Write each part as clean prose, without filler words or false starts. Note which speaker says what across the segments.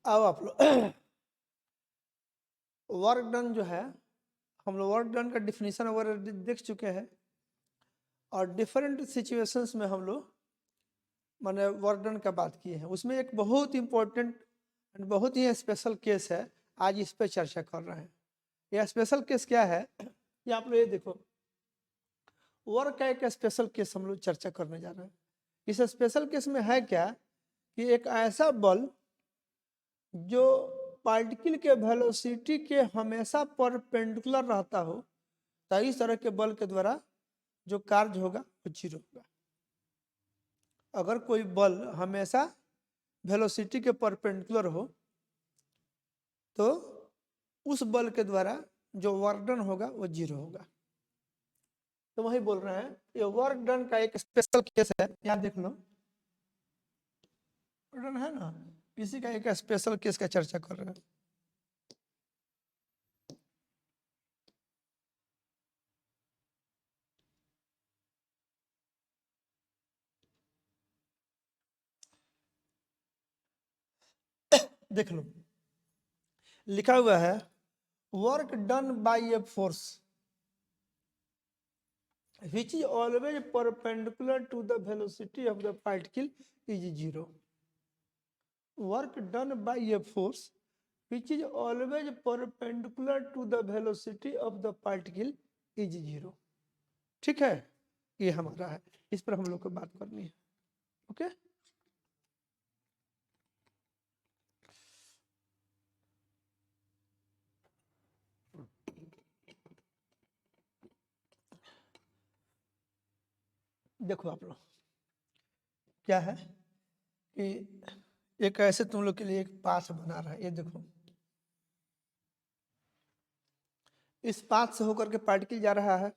Speaker 1: अब आप लोग वर्क डन जो है, हम लोग वर्क डन का डिफिनीशन वगैरह देख चुके हैं और डिफरेंट सिचुएशंस में हम लोग मैंने वर्क डन का बात की है। उसमें एक बहुत इंपॉर्टेंट एंड बहुत ही स्पेशल केस है, आज इस पर चर्चा कर रहे हैं। यह स्पेशल केस क्या है ये आप लोग ये देखो, वर्क का एक स्पेशल केस हम लोग चर्चा करने जा रहे हैं। इस स्पेशल केस में है क्या कि एक ऐसा बल जो पार्टिकल के वेलोसिटी के हमेशा परपेंडिकुलर रहता हो, तो इस तरह के बल के द्वारा जो कार्य होगा वो जीरो होगा। अगर कोई बल हमेशा वेलोसिटी के परपेंडिकुलर हो तो उस बल के द्वारा जो वर्क डन होगा वो जीरो होगा। तो वही बोल रहे हैं, ये वर्क डन का एक स्पेशल केस है, यहाँ देख लो डन है ना, इसी का एक स्पेशल केस का चर्चा कर रहे हैं। देख लो लिखा हुआ है, work done by a force which is always perpendicular to the velocity of the particle is zero. Work done by a force which is always perpendicular to the velocity of the particle is zero. ठीक है, ये हमारा है, इस पर हम लोग को बात करनी है। ओके देखो आप लोग क्या है कि एक ऐसे तुम लोग के लिए एक पाथ बना रहा है, ये देखो इस पाथ से होकर के पार्टिकल जा रहा है।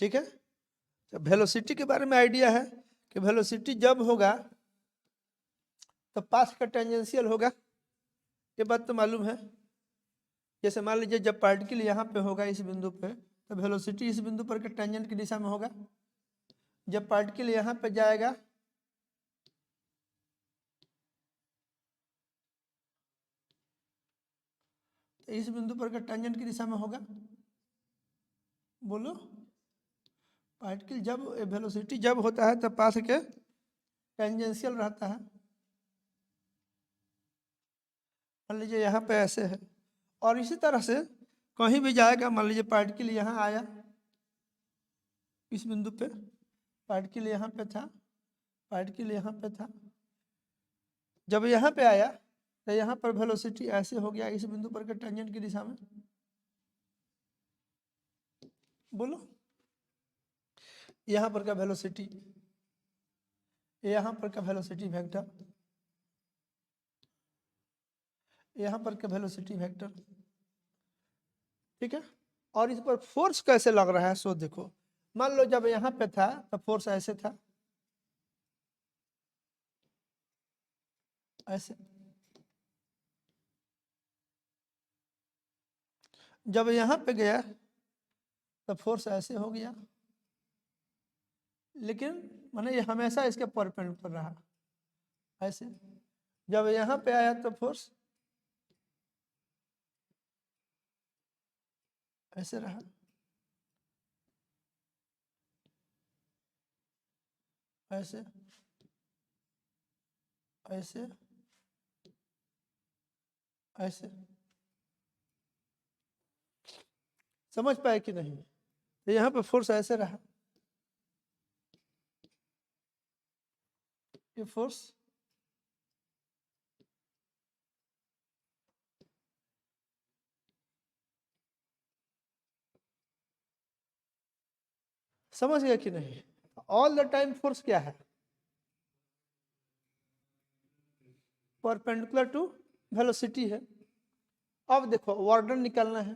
Speaker 1: ठीक है, तो वेलोसिटी के बारे में आइडिया है कि वेलोसिटी जब होगा तो पाथ का टेंजेंशियल होगा, ये बात तो मालूम है। जैसे मान लीजिए जब पार्टिकल यहाँ पे होगा इस बिंदु पे, तो वेलोसिटी इस बिंदु पर के टेंजेंट की दिशा में होगा। जब पार्टिकल यहाँ पे जाएगा तो इस बिंदु पर के टेंजेंट की दिशा में होगा। बोलो, पार्टिकल जब वेलोसिटी जब होता है तब पाथ के टेंजेंशियल रहता है। मान लीजिए यहाँ पे ऐसे है और इसी तरह से कहीं भी जाएगा, मान लीजिए पार्टिकल यहाँ आया इस बिंदु पे, पार्टिकल यहाँ पे था, पार्टिकल यहाँ पे था, जब यहाँ पे आया तो यहाँ पर वेलोसिटी ऐसे हो गया इस बिंदु पर के टेंजेंट की दिशा में। बोलो, यहाँ पर का वेलोसिटी, यहाँ पर का वेलोसिटी वेक्टर, यहाँ पर का वेलोसिटी वेक्टर। ठीक है, और इस पर फोर्स कैसे लग रहा है सो देखो। मान लो जब यहाँ पे था तो फोर्स ऐसे था, ऐसे। जब यहाँ पे गया तो फोर्स ऐसे हो गया, लेकिन माने ये हमेशा इसके परपेंडिकुलर रहा, ऐसे। जब यहाँ पे आया तो फोर्स ऐसे रहा, ऐसे, ऐसे, ऐसे। समझ पाए कि नहीं? तो यहाँ पे फोर्स ऐसे रहा, ये फोर्स समझ गया कि नहीं? ऑल द टाइम फोर्स क्या है? परपेंडिकुलर टू वेलोसिटी है। अब देखो वर्क डन निकालना है,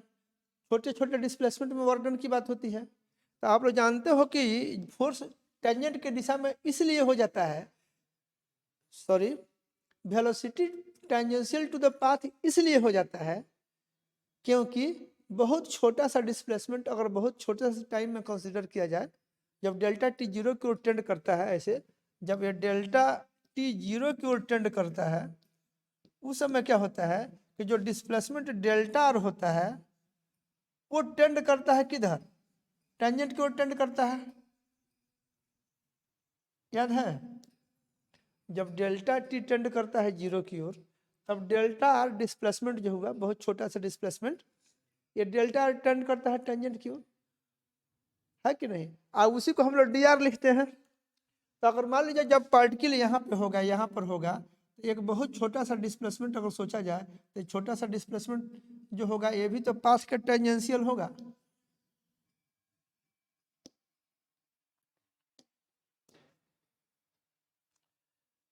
Speaker 1: छोटे छोटे डिस्प्लेसमेंट में वर्क डन की बात होती है। तो आप लोग जानते हो कि फोर्स टेंजेंट के दिशा में इसलिए हो जाता है, sorry, velocity tangential to the path इसलिए हो जाता है क्योंकि बहुत छोटा सा डिस्प्लेसमेंट अगर बहुत छोटे से टाइम में कंसीडर किया जाए, जब डेल्टा टी जीरो की ओर टेंड करता है, ऐसे जब ये डेल्टा टी जीरो की ओर टेंड करता है उस समय क्या होता है कि जो डिस्प्लेसमेंट डेल्टा आर होता है वो टेंड करता है किधर, टेंजेंट की ओर टेंड करता है, याद है? जब डेल्टा टी टेंड करता है जीरो की ओर, तब डेल्टा आर डिस्प्लेसमेंट जो हुआ बहुत छोटा सा डिस्प्लेसमेंट, ये डेल्टा आर टेंड करता है टेंजेंट की ओर, है कि नहीं? अब उसी को हम लोग डी आर लिखते हैं। तो अगर मान लीजिए जब पार्टिकल यहाँ पे होगा, यहाँ पर होगा, तो एक बहुत छोटा सा डिस्प्लेसमेंट अगर सोचा जाए, तो छोटा सा डिस्प्लेसमेंट जो होगा ये भी तो पास के टेंजेंशियल होगा।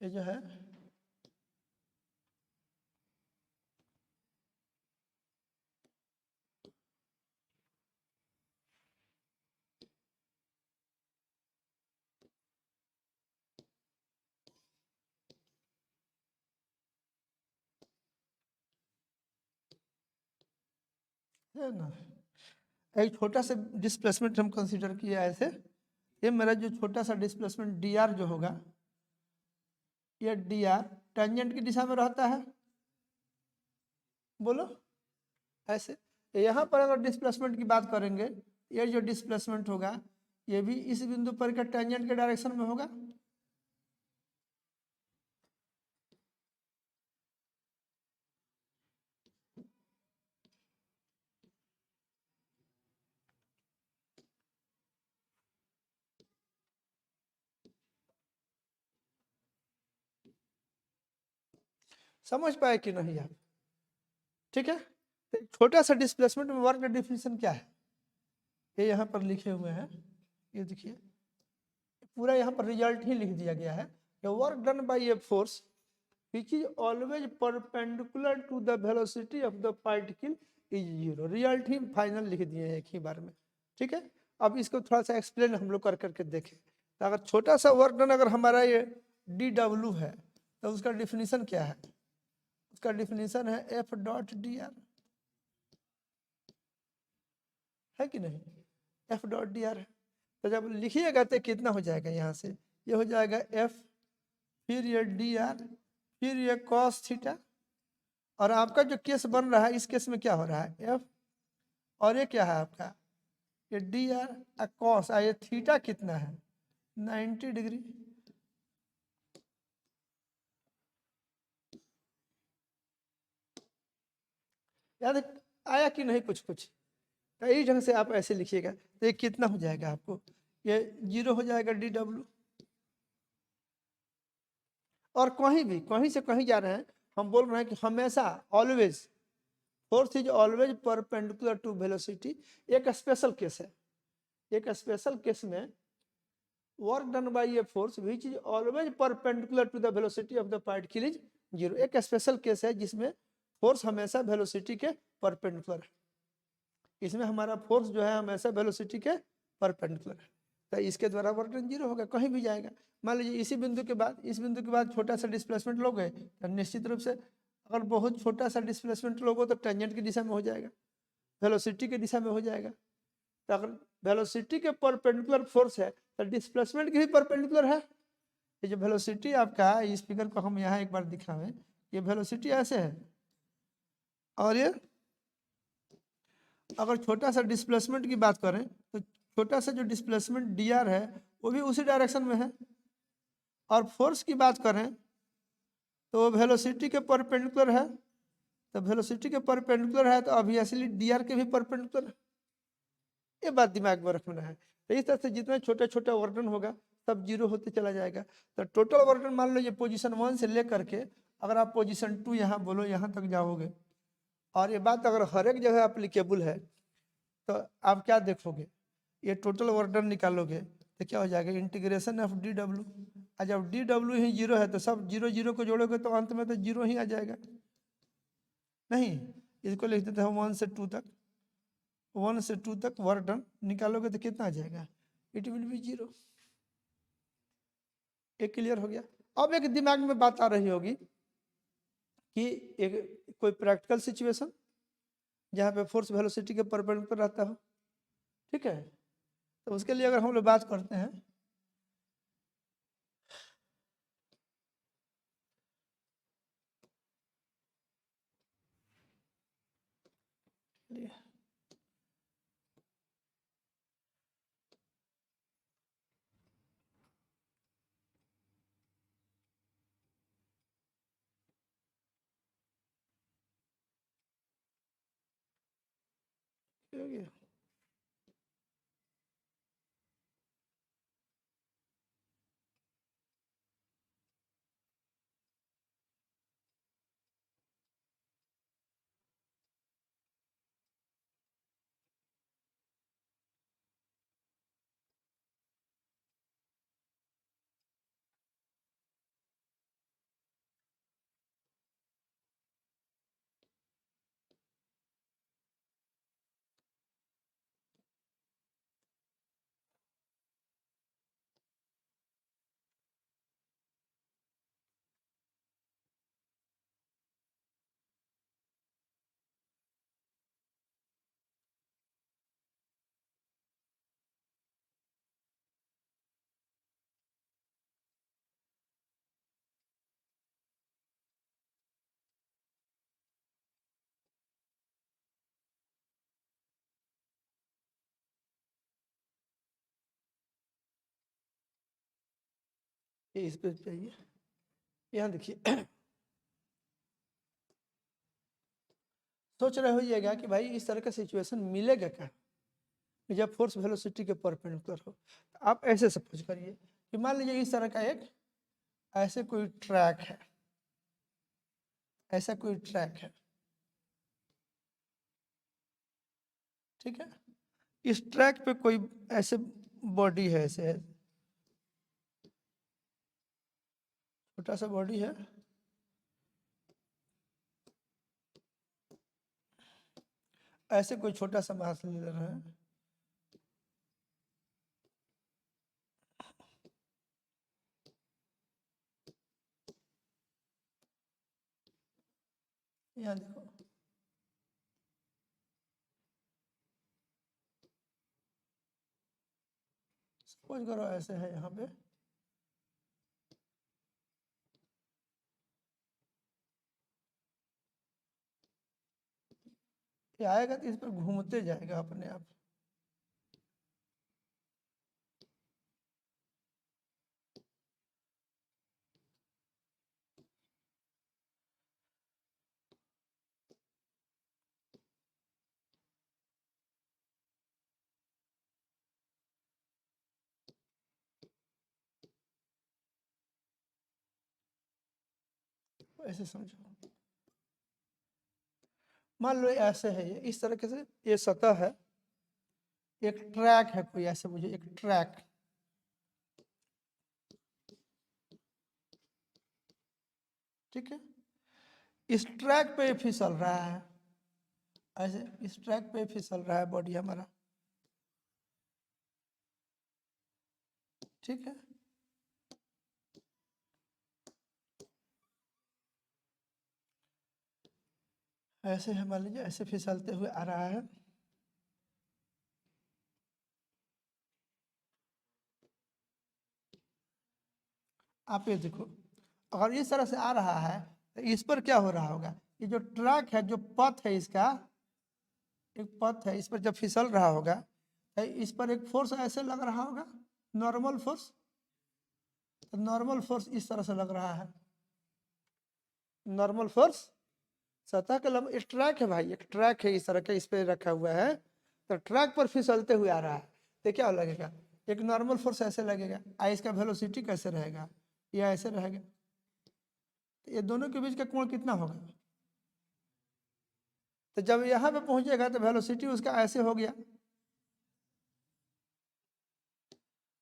Speaker 1: ये जो है ना, एक छोटा सा डिस्प्लेसमेंट हम कंसीडर किया ऐसे, ये मेरा जो छोटा सा डिस्प्लेसमेंट डी आर जो होगा, ये डी आर टेंजेंट की दिशा में रहता है, बोलो ऐसे। यहाँ पर अगर डिस्प्लेसमेंट की बात करेंगे, ये जो डिस्प्लेसमेंट होगा ये भी इस बिंदु पर का टेंजेंट के डायरेक्शन में होगा। समझ पाए कि नहीं आप? ठीक है, तो छोटा सा डिस्प्लेसमेंट में वर्क का डिफिनेशन क्या है, ये यहाँ पर लिखे हुए हैं, ये देखिए पूरा यहाँ पर रिजल्ट ही लिख दिया गया है, work done by a force which is always perpendicular to the velocity of the particle is zero। Result he final लिख दिए हैं एक ही बार में। ठीक है, अब इसको थोड़ा सा एक्सप्लेन हम लोग कर करके देखें। तो अगर छोटा सा वर्क डन अगर हमारा ये डी डब्ल्यू है, तो उसका डिफिनीशन क्या है? उसका डिफिनीशन है एफ डॉट डी आर, है कि नहीं? एफ डॉट डी आर है। तो जब लिखिएगा तो कितना हो जाएगा, यहाँ से ये हो जाएगा एफ, फिर ये डी आर, फिर ये कॉस थीटा, और आपका जो केस बन रहा है इस केस में क्या हो रहा है, एफ, और ये क्या है आपका, ये डी आर कॉस, ये थीटा कितना है, 90 डिग्री। याद आया कि नहीं? कुछ कुछ कई ढंग से आप ऐसे लिखिएगा तो ये कितना हो जाएगा आपको, ये जीरो हो जाएगा डी डब्ल्यू। और कहीं से कहीं जा रहे हैं, हम बोल रहे हैं कि हमेशा always force is always perpendicular to velocity. एक स्पेशल केस है, एक स्पेशल केस में work done by a force which is always perpendicular to the velocity of the particle is zero. एक स्पेशल केस है जिसमें फोर्स हमेशा velocity के perpendicular है, इसमें हमारा फोर्स जो है हमेशा वेलोसिटी के परपेंडिकुलर है, तो इसके द्वारा वर्क डन जीरो होगा, कहीं भी जाएगा। मान लीजिए इसी बिंदु के बाद, इस बिंदु के बाद छोटा सा डिस्प्लेसमेंट लोगे तो निश्चित रूप से अगर बहुत छोटा सा डिस्प्लेसमेंट लोगे तो टेंजेंट की दिशा में हो जाएगा, वेलोसिटी की दिशा में हो जाएगा। तो अगर वेलोसिटी के परपेंडिकुलर फोर्स है तो डिस्प्लेसमेंट की भी परपेंडिकुलर है। ये जो वेलोसिटी आपका है, इस फिगर को हम यहाँ एक बार दिखावें, ये वेलोसिटी ऐसे है, और ये अगर छोटा सा डिस्प्लेसमेंट की बात करें तो छोटा सा जो डिस्प्लेसमेंट डी आर है वो भी उसी डायरेक्शन में है, और फोर्स की बात करें तो वेलोसिटी के परपेंडिकुलर है, तो वेलोसिटी के परपेंडिकुलर है तो ऑब्वियसली डी आर के भी परपेंडिकुलर है। ये बात दिमाग में रखना है। तो इस तरह से जितना छोटा छोटा वर्डन होगा सब जीरो होते चला जाएगा। तो टोटल वर्डन मान लो ये पोजीशन 1 से लेकर के अगर आप पोजीशन 2 यहाँ बोलो यहाँ तक जाओगे, और ये बात अगर हर एक जगह अप्लीकेबल है, तो आप क्या देखोगे, ये टोटल वर्डन निकालोगे तो क्या हो जाएगा, इंटीग्रेशन ऑफ डी डब्ल्यू। और जब डी डब्ल्यू ही जीरो है तो सब जीरो जीरो को जोड़ोगे तो अंत में तो जीरो ही आ जाएगा। नहीं, इसको लिख देते हैं 1 से 2 तक, 1 से 2 तक वर्क डन निकालोगे तो कितना आ जाएगा, इट विल बी जीरो। एक क्लियर हो गया। अब एक दिमाग में बात आ रही होगी कि एक कोई प्रैक्टिकल सिचुएशन जहाँ पे फोर्स वेलोसिटी के परपेंडिकुलर रहता हो, ठीक है, तो उसके लिए अगर हम लोग बात करते हैं, चलिए हो गया। ये इस पे चाहिए, यहाँ देखिए सोच रहे होइएगा कि भाई इस तरह का सिचुएशन मिलेगा क्या जब फोर्स वेलोसिटी के परपेंडिकुलर हो। तो आप ऐसे सपोज करिए कि मान लीजिए इस तरह का एक ऐसे कोई ट्रैक है, ऐसा कोई ट्रैक है, ठीक है। इस ट्रैक पे कोई ऐसे बॉडी है, ऐसे है, छोटा सा बॉडी है, ऐसे कोई छोटा सा मास ले रहे हैं, यहाँ देखो सपोज करो ऐसे है, यहाँ पे ये आएगा तो इस पर घूमते जाएगा अपने आप। ऐसे समझो, मान लो ऐसे है, ये इस तरीके से ये सतह है, एक ट्रैक है कोई, ऐसे मुझे एक ट्रैक, ठीक है। इस ट्रैक पे फिसल रहा है, ऐसे इस ट्रैक पे फिसल रहा है बॉडी हमारा, ठीक है। ऐसे है, मान लीजिए ऐसे फिसलते हुए आ रहा है, आप ये देखो अगर इस तरह से आ रहा है तो इस पर क्या हो रहा होगा, ये जो ट्रैक है, जो पथ है इसका, एक पथ है, इस पर जब फिसल रहा होगा तो इस पर एक फोर्स ऐसे लग रहा होगा, नॉर्मल फोर्स। तो नॉर्मल फोर्स इस तरह से लग रहा है, नॉर्मल फोर्स सतह के लंब, एक ट्रैक है भाई, एक ट्रैक है इस तरह का, इस पे रखा हुआ है, तो ट्रैक पर फिसलते हुए आ रहा है, तो क्या लगेगा, एक नॉर्मल फोर्स ऐसे लगेगा, इसका वेलोसिटी कैसे रहेगा, या ऐसे रहेगा, तो ये दोनों के बीच का कोण कितना होगा, तो जब यहाँ पे पहुंचेगा तो वेलोसिटी उसका ऐसे हो गया,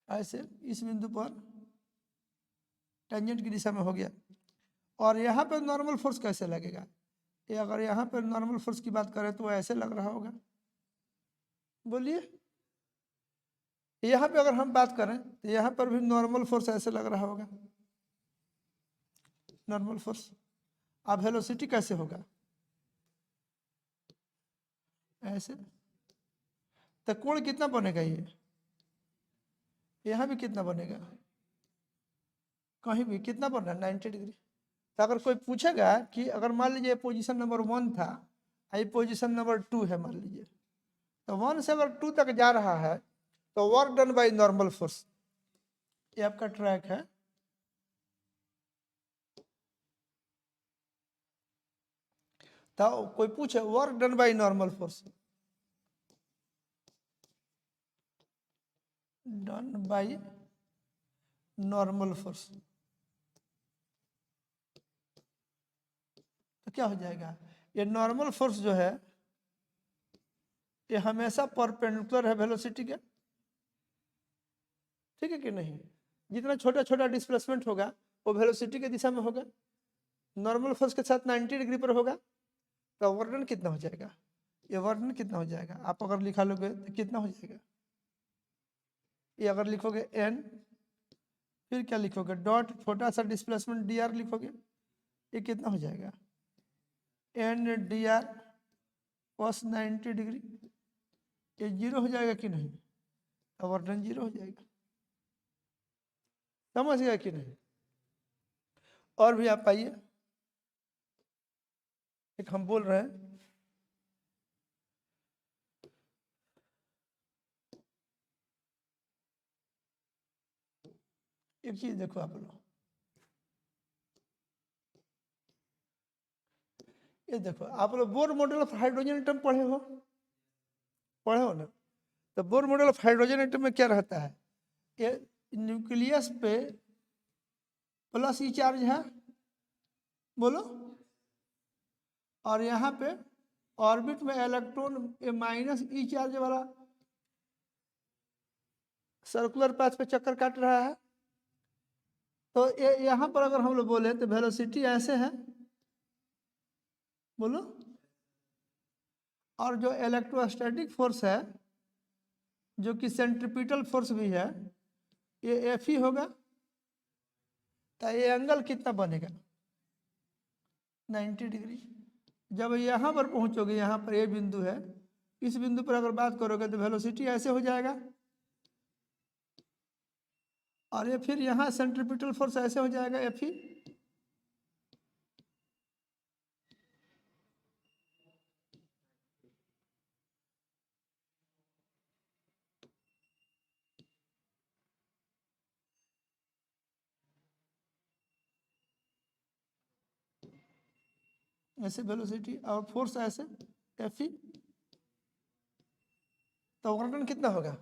Speaker 1: ऐसे इस बिंदु पर टेंजेंट की दिशा में हो गया। और यहाँ पर नॉर्मल फोर्स कैसे लगेगा, ये अगर यहाँ पर नॉर्मल फोर्स की बात करें तो वो ऐसे लग रहा होगा, बोलिए। यहाँ पे अगर हम बात करें तो यहाँ पर भी नॉर्मल फोर्स ऐसे लग रहा होगा, नॉर्मल फोर्स। अब वेलोसिटी कैसे होगा, ऐसे, तो कोण कितना बनेगा, ये यहाँ भी कितना बनेगा, कहीं भी कितना बन रहा है, 90 डिग्री। तो अगर कोई पूछेगा कि अगर मान लीजिए पोजीशन नंबर 1 था, आई पोजीशन नंबर 2 है मान लीजिए, तो 1 से अगर 2 तक जा रहा है तो work done by normal force, ये आपका ट्रैक है। तो कोई पूछे work done by normal force, done by normal force, तो क्या हो जाएगा, ये नॉर्मल फोर्स जो है ये हमेशा परपेंडिकुलर है वेलोसिटी के, ठीक है कि नहीं। जितना छोटा छोटा डिस्प्लेसमेंट होगा वो वेलोसिटी के दिशा में होगा, नॉर्मल फोर्स के साथ 90 डिग्री पर होगा, तो वर्क डन कितना हो जाएगा, ये वर्क डन कितना हो जाएगा, आप अगर लिखा लोगे तो कितना हो जाएगा, ये अगर लिखोगे n, फिर क्या लिखोगे डॉट छोटा सा डिस्प्लेसमेंट dr लिखोगे, ये कितना हो जाएगा n dr cos 90 डिग्री, ये 0 हो जाएगा कि नहीं, तो वर्क डन 0 हो जाएगा, समझ गया कि नहीं। और भी आप पाइए, एक हम बोल रहे हैं एक चीज देखो आप लोग, ये देखो आप लोग Bohr model of hydrogen atom पढ़े हो ना। तो Bohr model of hydrogen atom में क्या रहता है, ये न्यूक्लियस पे प्लस ई चार्ज है, बोलो, और यहाँ पे ऑर्बिट में इलेक्ट्रॉन माइनस ई चार्ज वाला सर्कुलर पाथ पे चक्कर काट रहा है। तो यहाँ पर अगर हम लोग बोले तो वेलोसिटी ऐसे है, बोलो, और जो इलेक्ट्रोस्टैटिक फोर्स है जो कि सेंट्रीपिटल फोर्स भी है, ये एफ ही होगा, तो ये एंगल कितना बनेगा 90 डिग्री। जब यहाँ पर पहुँचोगे, यहाँ पर ये बिंदु है, इस बिंदु पर अगर बात करोगे तो वेलोसिटी ऐसे हो जाएगा, और ये फिर यहाँ सेंट्रीपिटल फोर्स ऐसे हो जाएगा एफ ही, ऐसे वेलोसिटी और फोर्स ऐसे एफ ही, तो वर्क डन कितना होगा,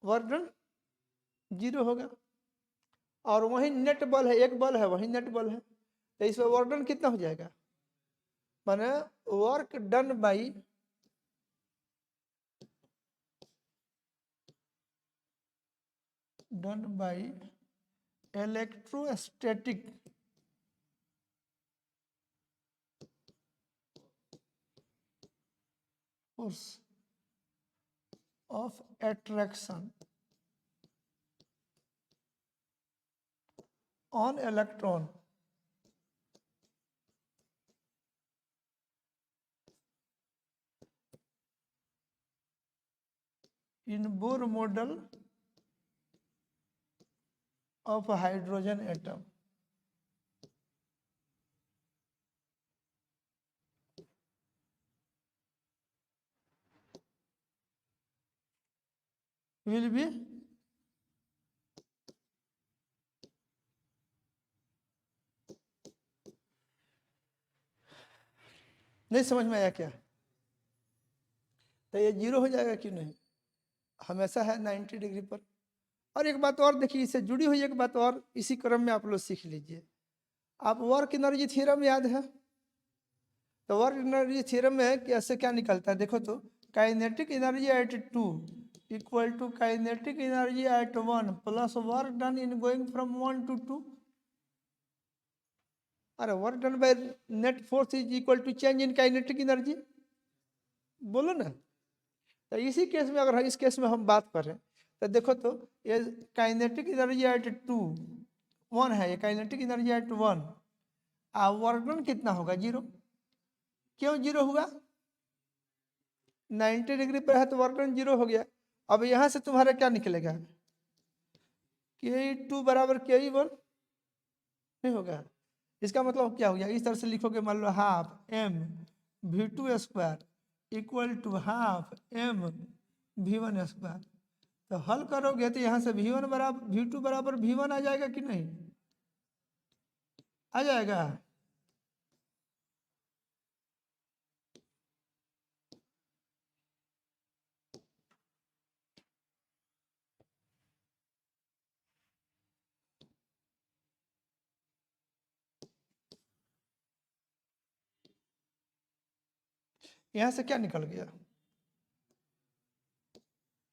Speaker 1: वर्क डन 0 होगा, और वही नेट बल है, एक बल है वही नेट बल है, तो इसमें वर्क डन कितना हो जाएगा, माने work done by electrostatic force of attraction on electron in Bohr model of a hydrogen atom. Will be नहीं समझ में आया क्या, तो ये 0 हो जाएगा क्यों नहीं, हमेशा है 90 डिग्री पर। और एक बात और देखिए, इससे जुड़ी हुई एक बात और इसी क्रम में आप लोग सीख लीजिए, आप वर्क एनर्जी थ्योरम याद है, तो वर्क एनर्जी थ्योरम में कैसे क्या निकलता है देखो, तो kinetic energy at 2 equal to kinetic energy at 1 plus work done in going from 1 to 2। अरे work done by net force is equal to change in kinetic energy, बोलो ना। तो इसी केस में, अगर इस केस में हम बात करें तो देखो, तो ये काइनेटिक एनर्जी एट 2 1 है, ये kinetic energy at 1, work done कितना होगा 0, क्यों 0 हुआ, 90 डिग्री पर है तो वर्क डन 0 हो गया। अब यहाँ से तुम्हारा क्या निकलेगा, के टू बराबर के वन नहीं होगा, इसका मतलब क्या हो गया, इस तरह से लिखोगे, मान लो half m v2 square equal to half m v1 square. तो हल करोगे तो यहाँ से v1 बराबर v2 बराबर v1 आ जाएगा कि नहीं, आ जाएगा। यहाँ से क्या निकल गया,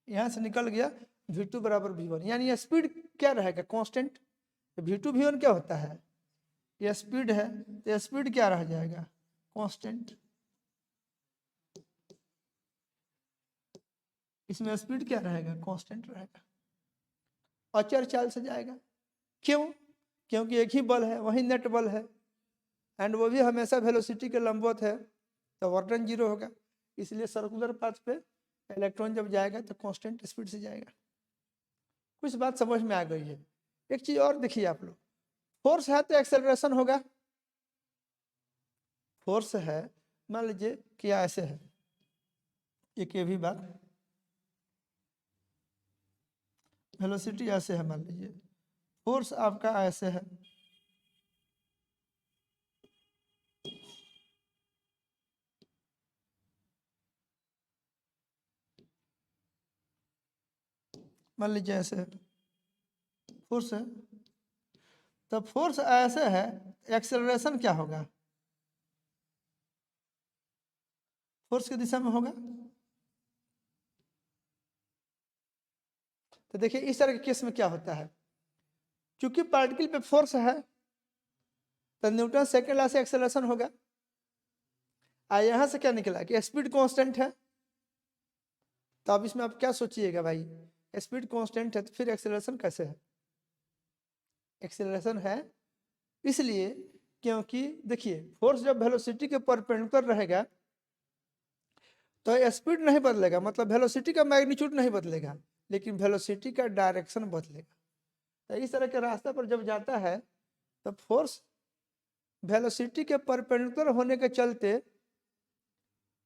Speaker 1: यहाँ से निकल गया v2 बराबर v1, यानी स्पीड क्या रहेगा, कांस्टेंट। v2 v1 क्या होता है, ये स्पीड है, तो स्पीड क्या रह जाएगा, कांस्टेंट। इसमें स्पीड क्या रहेगा, कांस्टेंट रहेगा, अचर चाल से जाएगा। क्यों, क्योंकि एक ही बल है, वही नेट बल है, एंड वो भी हमेशा वेलोसिटी के लंबवत है, तो वर्क डन जीरो होगा। इसलिए सर्कुलर पाथ पे इलेक्ट्रॉन जब जाएगा तो कांस्टेंट स्पीड से जाएगा। कुछ बात समझ में आ गई है। एक चीज और देखिए आप लोग, फोर्स है तो एक्सेलरेशन होगा। फोर्स है, मान लीजिए कि ऐसे है, एक ये भी बात, वेलोसिटी ऐसे है, मान लीजिए फोर्स आपका ऐसे है, मान लीजिए ऐसे है, फोर्स है, तो फोर्स ऐसे है, एक्सेलरेशन क्या होगा, फोर्स की दिशा में होगा। तो देखिए इस तरह के केस में क्या होता है, क्योंकि पार्टिकल पे फोर्स है तो न्यूटन सेकेंड लॉ से एक्सेलरेशन होगा। यहां से क्या निकला कि स्पीड कांस्टेंट है, तो अब इसमें आप क्या सोचिएगा भाई, स्पीड कांस्टेंट है तो फिर एक्सेलरेशन कैसे है, एक्सेलरेशन है इसलिए क्योंकि देखिए फोर्स जब वेलोसिटी के परपेंडिकुलर रहेगा तो स्पीड नहीं बदलेगा, मतलब वेलोसिटी का मैग्नीट्यूड नहीं बदलेगा, लेकिन वेलोसिटी का डायरेक्शन बदलेगा। तो इस तरह के रास्ते पर जब जाता है तो फोर्स वेलोसिटी के परपेंडिकुलर होने के चलते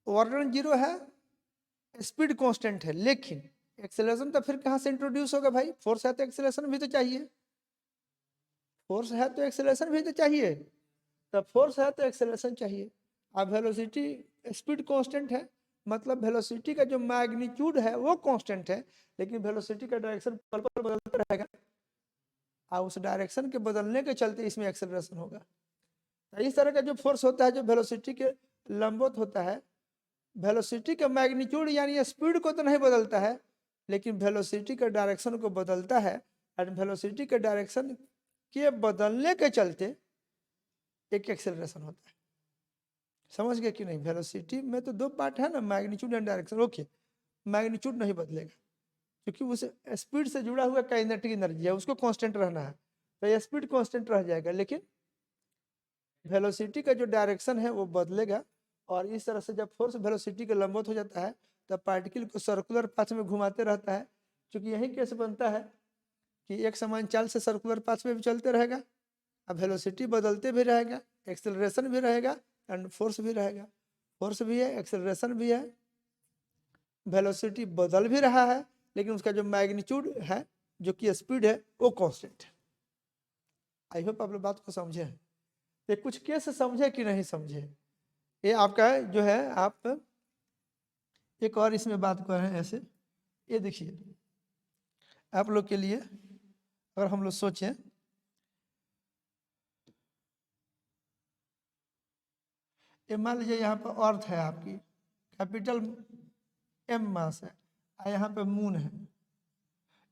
Speaker 1: वर्क डन जीरो है, स्पीड कांस्टेंट है, लेकिन एक्सेलरेशन तो फिर कहाँ से इंट्रोड्यूस होगा भाई, फोर्स है तो एक्सेलरेशन भी तो चाहिए, फोर्स है तो एक्सेलरेशन भी तो चाहिए, तब फोर्स है तो एक्सेलरेशन चाहिए। अब वेलोसिटी स्पीड कांस्टेंट है, मतलब वेलोसिटी का जो मैग्नीट्यूड है वो कांस्टेंट है, लेकिन वेलोसिटी का डायरेक्शन पल पल बदलता रहेगा, और उस डायरेक्शन के बदलने के चलते इसमें एक्सेलरेशन होगा। तो इस तरह का जो फोर्स होता है जो वेलोसिटी के लंबवत होता है, वेलोसिटी का मैग्नीट्यूड यानी स्पीड को तो नहीं बदलता है, लेकिन वेलोसिटी का डायरेक्शन को बदलता है, और वेलोसिटी के डायरेक्शन के बदलने के चलते एक एक्सेलरेशन होता है। समझ गए कि नहीं, वेलोसिटी में तो दो पार्ट है ना, magnitude and direction. Okay, magnitude नहीं बदलेगा क्योंकि उस स्पीड से जुड़ा हुआ काइनेटिक एनर्जी है, उसको कांस्टेंट रहना है, तो ये स्पीड कांस्टेंट रह जाएगा, लेकिन वेलोसिटी का जो डायरेक्शन है वो बदलेगा। और इस तरह से जब फोर्स वेलोसिटी के लंबवत हो जाता है तब पार्टिकल को सर्कुलर पाथ में घुमाते रहता है, क्योंकि यही केस बनता है कि एक समान चाल से सर्कुलर पाथ में भी चलते रहेगा, अब वेलोसिटी बदलते भी रहेगा, एक्सेलरेशन भी रहेगा एंड फोर्स भी रहेगा, फोर्स भी है एक्सेलरेशन भी है, वेलोसिटी बदल भी रहा है, लेकिन उसका जो मैग्नीट्यूड है जो कि स्पीड है वो कांस्टेंट है। आई होप आप लोग बात को समझे हैं। ये कुछ केस समझे कि नहीं समझे, ये आपका जो है, आप एक और इसमें बात कर रहे हैं ऐसे, ये देखिए आप लोग के लिए अगर हम लोग सोचें, ये मान लीजिए यहाँ पर अर्थ है आपकी, कैपिटल एम मास है, और यहाँ पे मून है,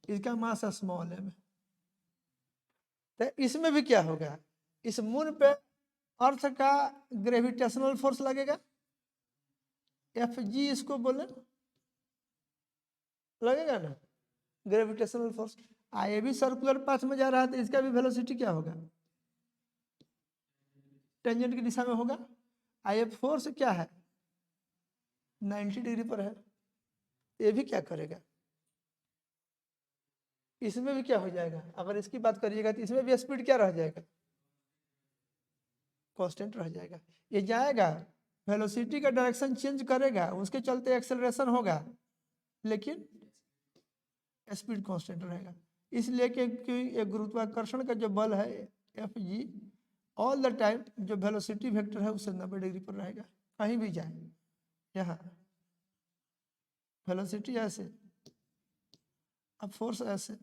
Speaker 1: इसका मास है स्मॉल एम। तो इसमें भी क्या होगा, इस मून पे अर्थ का ग्रेविटेशनल फोर्स लगेगा, एफ जी इसको बोले, लगेगा ना ग्रेविटेशनल फोर्स। ये भी सर्कुलर पाथ में जा रहा है तो इसका भी वेलोसिटी क्या होगा, टेंजेंट की दिशा में होगा। ये फोर्स क्या है 90 डिग्री पर है, ये भी क्या करेगा, इसमें भी क्या हो जाएगा, अगर इसकी बात करिएगा तो इसमें भी स्पीड क्या रह जाएगा, कांस्टेंट रह जाएगा। ये जाएगा, वेलोसिटी का डायरेक्शन चेंज करेगा, उसके चलते एक्सेलरेशन होगा, लेकिन स्पीड कांस्टेंट रहेगा। इसलिए कि एक गुरुत्वाकर्षण का जो बल है F G all the time जो वेलोसिटी वेक्टर है उससे 90 डिग्री पर रहेगा, कहीं भी जाए। यहाँ वेलोसिटी ऐसे, अब फोर्स ऐसे,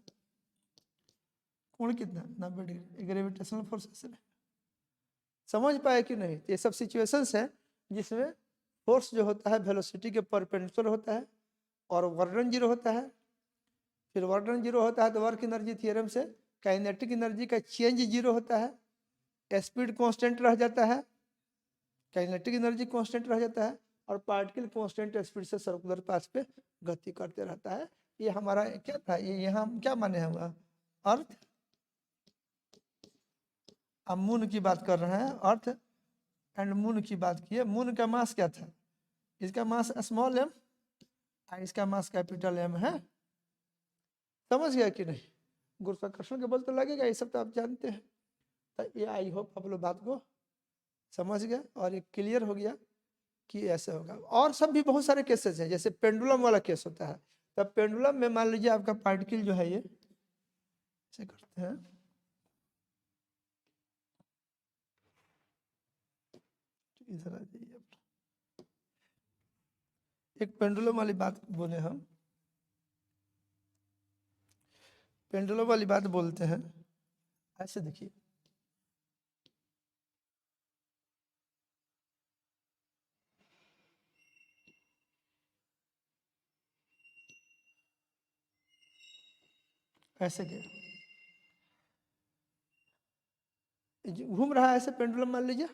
Speaker 1: कोण कितना 90 डिग्री, ग्रेविटेशनल फोर्स ऐसे रहेगा। समझ पाए कि नहीं? ये सब सिचुएशंस हैं जिसमें फोर्स जो होता है वेलोसिटी के परपेंडिकुलर होता है और वर्क डन जीरो होता है। फिर वर्क डन जीरो होता है तो वर्क एनर्जी थ्योरम से काइनेटिक एनर्जी का चेंज जीरो होता है, स्पीड कांस्टेंट रह जाता है, काइनेटिक एनर्जी कांस्टेंट रह जाता है और पार्टिकल कांस्टेंट स्पीड से सर्कुलर पाथ पे गति करते रहता है। ये हमारा क्या था, ये यहाँ क्या माने हुआ अर्थ, अब मून की बात कर रहे हैं, अर्थ एंड मून की बात की है। मून का मास क्या था? इसका मास स्मॉल एम और इसका मास कैपिटल एम है। समझ गया कि नहीं? गुरुत्वाकर्षण के बल तो लगेगा, ये सब तो आप जानते हैं। तो ये आई होप आप लोग बात को समझ गए और ये क्लियर हो गया कि ऐसे होगा। और सब भी बहुत सारे केसेस हैं, जैसे पेंडुलम वाला केस होता है। तब पेंडुलम में मान लीजिए आपका पार्टिकल जो है ये ऐसे करते हैं, इधर आ जाइए। एक पेंडुलम वाली बात बोले हम, पेंडुलम वाली बात बोलते हैं। ऐसे देखिए, ऐसे क्या घूम रहा है ऐसे पेंडुलम मान लीजिए।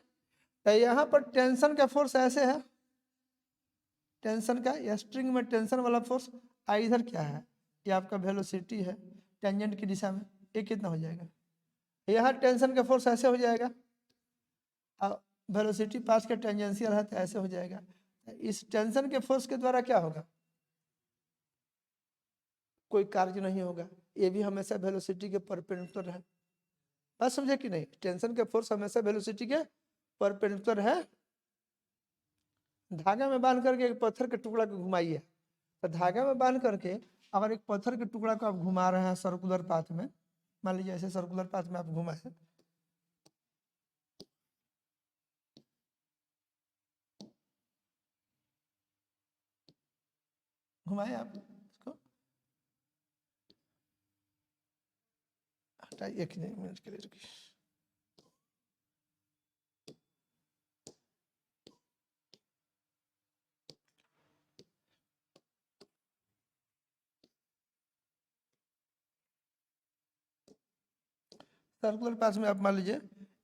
Speaker 1: तो यहाँ पर टेंशन का फोर्स ऐसे है, टेंशन का स्ट्रिंग में टेंशन वाला फोर्स। इधर क्या है, ये आपका वेलोसिटी है टेंजेंट की दिशा में, ये कितना हो जाएगा? यहाँ टेंशन का फोर्स ऐसे हो जाएगा, वेलोसिटी पास के टेंजेंशियल है तो ऐसे हो जाएगा। इस टेंशन के फोर्स के द्वारा क्या होगा? कोई कार्य नहीं होगा, ये भी हमेशा वेलोसिटी के परपेंडिकुलर है। बात समझे कि नहीं? टेंशन के फोर्स हमेशा वेलोसिटी के परपेंडिकुलर है। धागा में बांध करके एक पत्थर के टुकड़ा को घुमाइए, तो धागा में बांध करके अगर एक पत्थर के टुकड़ा को आप घुमा रहे हैं सर्कुलर पाथ में, मान लीजिए ऐसे सर्कुलर पाथ में आप घुमाए, घुमाए आप इसको, हटाइए 1 मिनट के लिए रुकिए। सर्कुलर पाथ में आप मान लीजिए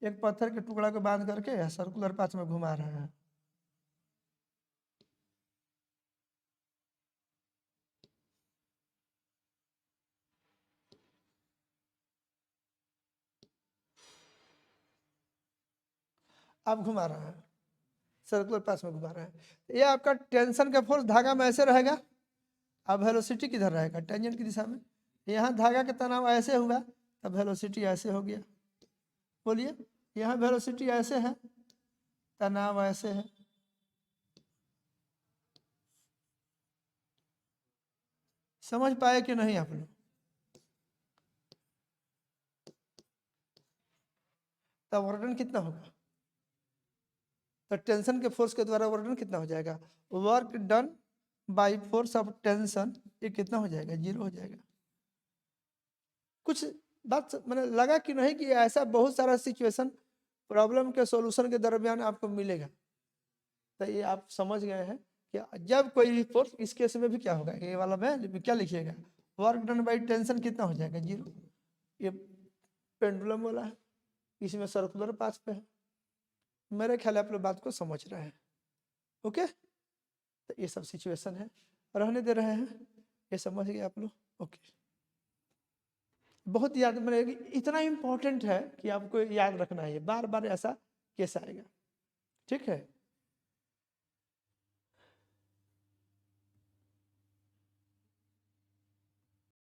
Speaker 1: एक पत्थर के टुकड़ा को बांध करके सर्कुलर पाथ में घुमा रहे हैं। आप घुमा रहे हैं सर्कुलर पाथ में घुमा रहे हैं, ये आपका टेंशन का फोर्स धागा में ऐसे रहेगा, अब वेलोसिटी किधर रहेगा? टेंजेंट की दिशा में। यहाँ धागा का तनाव ऐसे हुआ तब वेलोसिटी ऐसे हो गया। बोलिए, यहाँ वेलोसिटी ऐसे है, तनाव ऐसे है। समझ पाए कि नहीं आप लोग? तब वर्क कितना होगा? तो टेंशन के फोर्स के द्वारा वर्क कितना हो जाएगा? Work done by force of tension, ये कितना हो जाएगा? 0 हो जाएगा। कुछ बात मैंने लगा कि नहीं कि ऐसा बहुत सारा सिचुएशन प्रॉब्लम के सॉल्यूशन के दरमियान आपको मिलेगा। तो ये आप समझ गए हैं कि जब कोई फोर्स, इस केस में भी क्या होगा, ये वाला में क्या लिखिएगा? वर्क डन बाय टेंशन कितना हो जाएगा? 0। ये पेंडुलम वाला है, इसमें सर्कुलर पाथ पे है। मेरे ख्याल आप लोग बात को समझ रहे हैं। ओके, तो ये सब सिचुएशन है, रहने दे रहे हैं, ये समझ गए आप लोग? ओके, बहुत याद मैंने इतना इम्पोर्टेंट है कि आपको याद रखना है, बार बार ऐसा केस आएगा। ठीक है।